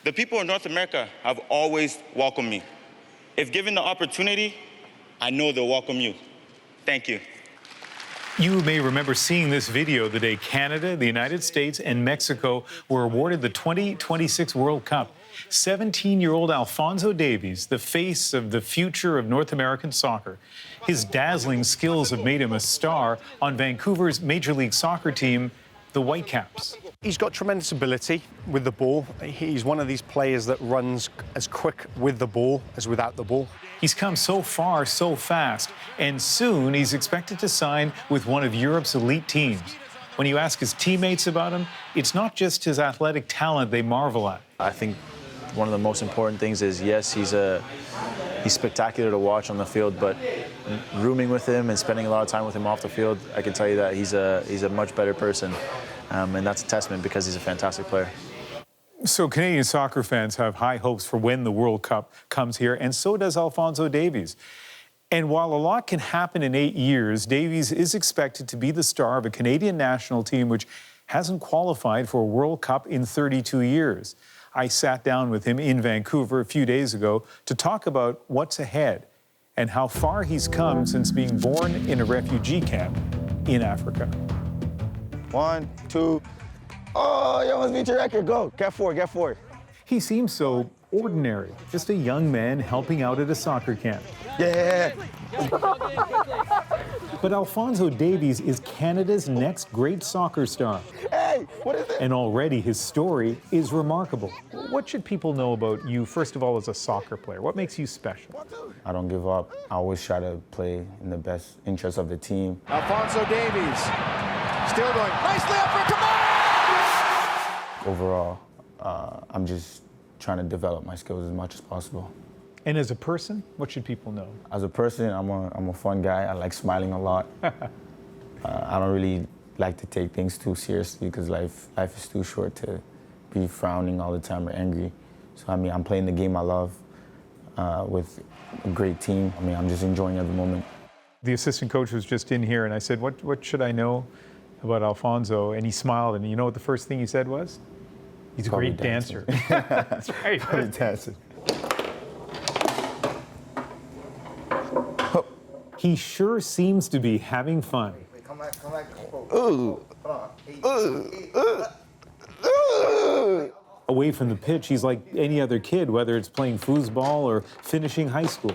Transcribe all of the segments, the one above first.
The people of North America have always welcomed me. If given the opportunity, I know they'll welcome you. Thank you. You may remember seeing this video the day Canada, the United States, and Mexico were awarded the 2026 World Cup. 17-year-old Alphonso Davies, the face of the future of North American soccer. His dazzling skills have made him a star on Vancouver's Major League Soccer team, the Whitecaps. He's got tremendous ability with the ball. He's one of these players that runs as quick with the ball as without the ball. He's come so far so fast, and soon he's expected to sign with one of Europe's elite teams. When you ask his teammates about him, it's not just his athletic talent they marvel at. I think one of the most important things is, yes, he's spectacular to watch on the field, but rooming with him and spending a lot of time with him off the field, I can tell you that he's a much better person, and that's a testament because he's a fantastic player. So Canadian soccer fans have high hopes for when the World Cup comes here, and so does Alphonso Davies. And while a lot can happen in 8 years, Davies is expected to be the star of a Canadian national team which hasn't qualified for a World Cup in 32 years. I sat down with him in Vancouver a few days ago to talk about what's ahead and how far he's come since being born in a refugee camp in Africa. 1, 2. Oh, you almost beat your record. Go. Get four, get four. He seems so ordinary, just a young man helping out at a soccer camp. Yeah. But Alphonso Davies is Canada's next great soccer star. Hey, what is it? And already his story is remarkable. What should people know about you, first of all, as a soccer player? What makes you special? I don't give up. I always try to play in the best interest of the team. Alphonso Davies still going. Nicely up for Kamara! Overall, I'm just trying to develop my skills as much as possible. And as a person, what should people know? As a person, I'm a fun guy. I like smiling a lot. I don't really like to take things too seriously because life is too short to be frowning all the time or angry. So, I mean, I'm playing the game I love with a great team. I mean, I'm just enjoying every moment. The assistant coach was just in here, and I said, what should I know about Alphonso? And he smiled, and you know what the first thing he said was? He's a great dancer. That's right. Probably dancing. He sure seems to be having fun. Come back. Ooh. Away from the pitch, he's like any other kid, whether it's playing foosball or finishing high school.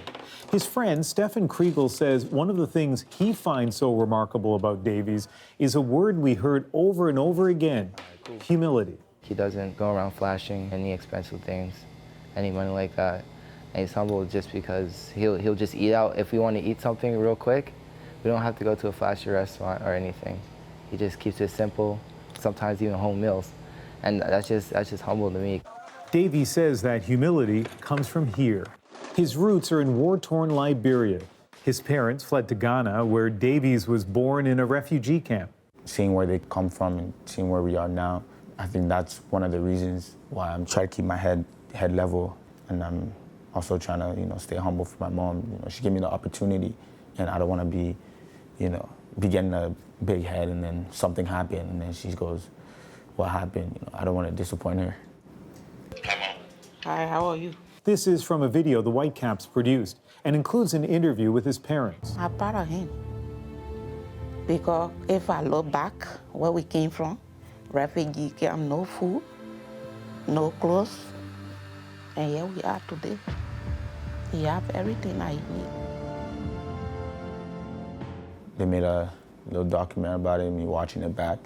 His friend, Stefan Kriegel, says one of the things he finds so remarkable about Davies is a word we heard over and over again, humility. He doesn't go around flashing any expensive things, any money like that. And he's humble just because he'll just eat out. If we want to eat something real quick, we don't have to go to a flashy restaurant or anything. He just keeps it simple, sometimes even home meals. And that's just humble to me. Davies says that humility comes from here. His roots are in war-torn Liberia. His parents fled to Ghana, where Davies was born in a refugee camp. Seeing where they come from and seeing where we are now, I think that's one of the reasons why I'm trying to keep my head level, and I'm also trying to, stay humble for my mom. She gave me the opportunity, and I don't want to be getting a big head and then something happened, and then she goes, "What happened?" I don't want to disappoint her. Hi, how are you? This is from a video the Whitecaps produced and includes an interview with his parents. I'm proud of him. Because if I look back where we came from, refugee camp, no food, no clothes, and here we are today. We have everything I need. They made a little documentary about it, me watching it back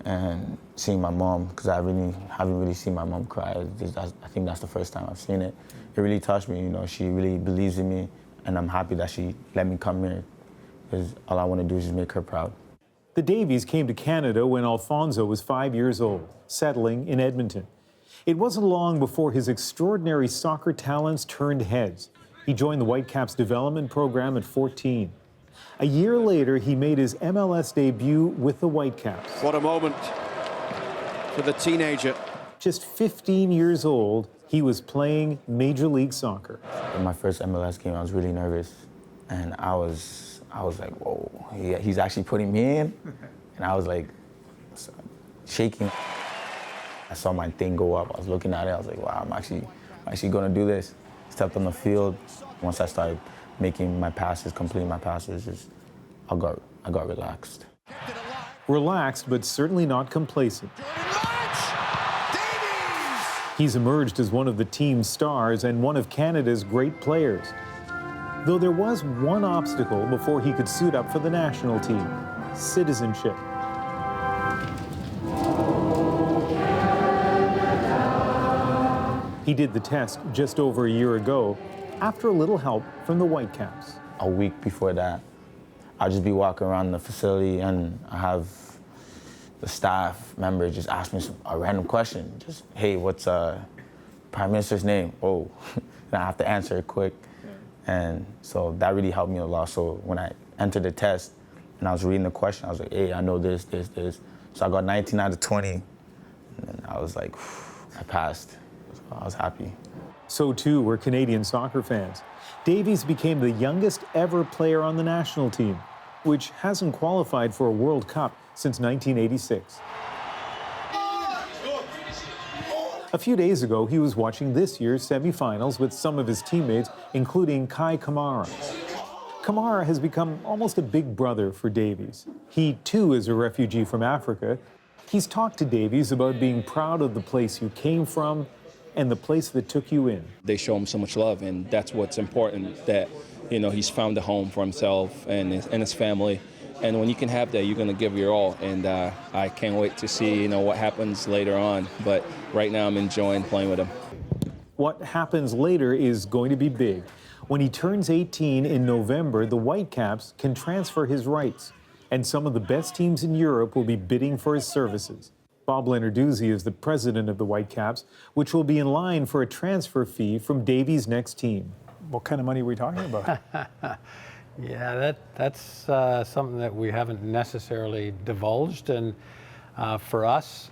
and seeing my mom, because I haven't really seen my mom cry. I think that's the first time I've seen it. It really touched me, she really believes in me, and I'm happy that she let me come here, because all I want to do is just make her proud. The Davies came to Canada when Alphonso was 5 years old, settling in Edmonton. It wasn't long before his extraordinary soccer talents turned heads. He joined the Whitecaps development program at 14. A year later, he made his MLS debut with the Whitecaps. What a moment for the teenager. Just 15 years old, he was playing Major League Soccer. In my first MLS game, I was really nervous, and I was like, whoa, he's actually putting me in? And I was like shaking. I saw my thing go up. I was looking at it. I was like, wow, I'm actually going to do this. Stepped on the field. Once I started making my passes, completing my passes, I got relaxed. Relaxed, but certainly not complacent. He's emerged as one of the team's stars and one of Canada's great players. Though there was one obstacle before he could suit up for the national team: citizenship. He did the test just over a year ago, after a little help from the Whitecaps. A week before that, I'll just be walking around the facility and I have the staff member just ask me a random question. Just, hey, what's Prime Minister's name? Oh, and I have to answer it quick. And so that really helped me a lot. So when I entered the test and I was reading the question, I was like, hey, I know this. So I got 19 out of 20. And I was like, I passed. So I was happy. So too were Canadian soccer fans. Davies became the youngest ever player on the national team, which hasn't qualified for a World Cup since 1986. A few days ago, he was watching this year's semifinals with some of his teammates, including Kai Kamara. Kamara has become almost a big brother for Davies. He, too, is a refugee from Africa. He's talked to Davies about being proud of the place you came from and the place that took you in. They show him so much love, and that's what's important, that, you know, he's found a home for himself and his family. And when you can have that, you're going to give your all. And I can't wait to see, you know, what happens later on. But right now, I'm enjoying playing with him. What happens later is going to be big. When he turns 18 in November, the Whitecaps can transfer his rights, and some of the best teams in Europe will be bidding for his services. Bob Lenarduzzi is the president of the Whitecaps, which will be in line for a transfer fee from Davies' next team. What kind of money are we talking about? Yeah, that's something that we haven't necessarily divulged, and for us,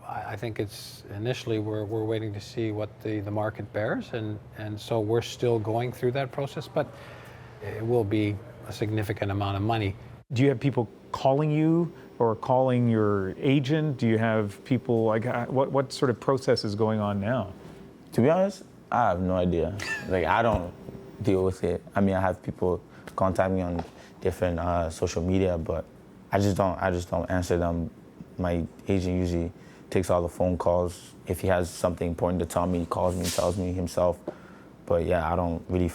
I think it's initially we're waiting to see what the market bears, and so we're still going through that process, but it will be a significant amount of money. Do you have people calling you or calling your agent? Do you have people, like, what sort of process is going on now? To be honest, I have no idea. Like, I don't deal with it. I mean, I have people contact me on different social media, but I just don't answer them. My agent usually takes all the phone calls. If he has something important to tell me, he calls me, tells me himself. But yeah, I don't really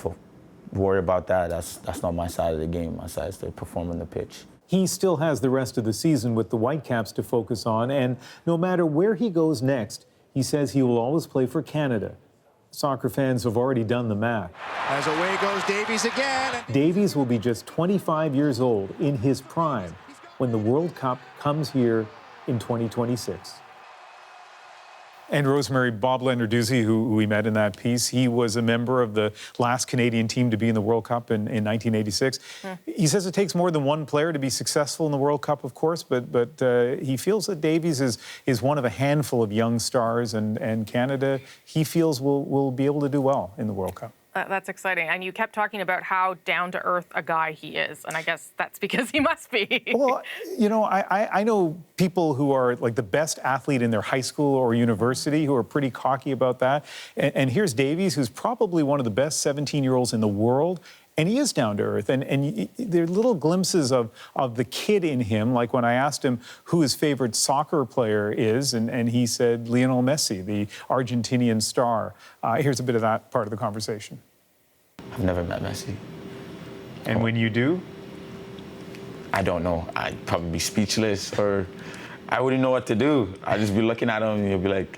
worry about that. That's not my side of the game. My side is to perform on the pitch. He still has the rest of the season with the Whitecaps to focus on, and no matter where he goes next, he says he will always play for Canada. Soccer fans have already done the math. As away goes Davies again. Davies will be just 25 years old, in his prime, when the World Cup comes here in 2026. And Rosemary, Bob Lenarduzzi, who we met in that piece, he was a member of the last Canadian team to be in the World Cup in 1986. He says it takes more than one player to be successful in the World Cup, of course, but he feels that Davies is one of a handful of young stars, and Canada, he feels, will be able to do well in the World Cup. That's exciting. And you kept talking about how down-to-earth a guy he is, and I guess that's because he must be. Well, you know, I know people who are like the best athlete in their high school or university who are pretty cocky about that. And here's Davies, who's probably one of the best 17-year-olds in the world, and he is down to earth. And there are little glimpses of the kid in him, like when I asked him who his favorite soccer player is, and he said Lionel Messi, the Argentinian star. Here's a bit of that part of the conversation. I've never met Messi. And when you do? I don't know. I'd probably be speechless, or I wouldn't know what to do. I'd just be looking at him, and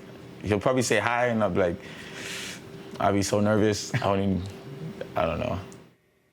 he'll probably say hi, and I'll be so nervous. I don't know.